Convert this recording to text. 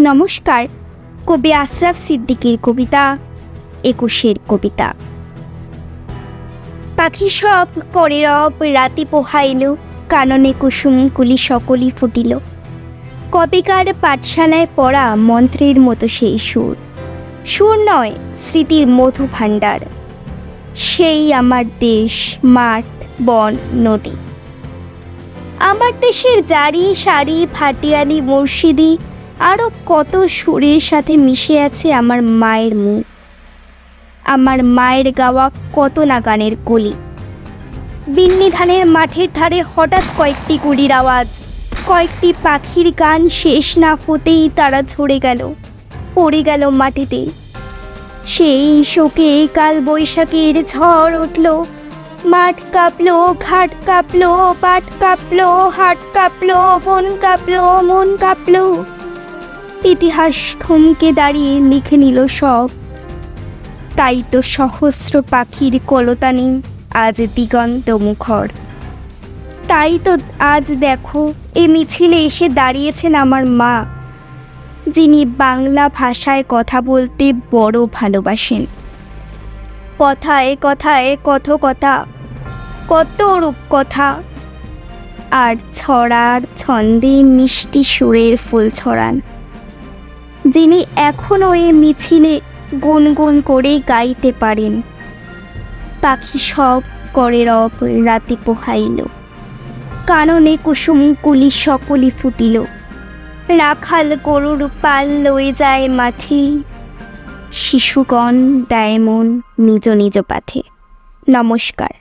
নমস্কার। কবি আশরাফ সিদ্দিকীর কবিতা ২১-এর কবিতা। পাখি সব করে রব রাতি পোহাইল, কাননে কুসুম কুলি সকলই ফুটিল। কবিকার পাঠশালায় পড়া মন্ত্রের মতো সেই সুর, সুর নয় স্মৃতির মধু ভাণ্ডার। সেই আমার দেশ, মাঠ, বন, নদী। আমার দেশের জারি সারি ভাটিয়ালি মুর্শিদি আরও কত সুরের সাথে মিশে আছে আমার মায়ের মুখ, আমার মায়ের গাওয়া কত না গানের কলি। বিন্নি ধানের মাঠের ধারে হঠাৎ কয়েকটি গুলির আওয়াজ, কয়েকটি পাখির গান শেষ না হতেই তারা ঝরে গেল, পড়ে গেল মাটিতে। সেই শোকে কাল বৈশাখের ঝড় উঠল, মাঠ কাঁপলো, ঘাট কাঁপলো, পাট কাঁপলো, হাট কাঁপলো, বন কাঁপলো, মন কাঁপলো। ইতিহাস থমকে দাঁড়িয়ে লিখে নিল সব। তাই তো সহস্র পাখির কলতানি আজ দিগন্ত মুখর। তাই তো আজ দেখো এ মিছিলে এসে দাঁড়িয়েছেন আমার মা, যিনি বাংলা ভাষায় কথা বলতে বড় ভালোবাসেন। কথায় কথায় কথকতা, কত রূপকথা, আর ছড়ার ছন্দে মিষ্টি সুরের ফুল ছড়ান, যিনি এখনও এ মিছিলে গুনগুন করে গাইতে পারেন। পাখি সব করে রব রাতি পোহাইল, কাননে কুসুম কুলি সকলই ফুটিল। রাখাল গরুর পাল লয়ে যায় মাঠে, শিশুগণ দেয় মন নিজ নিজ পাঠে। নমস্কার।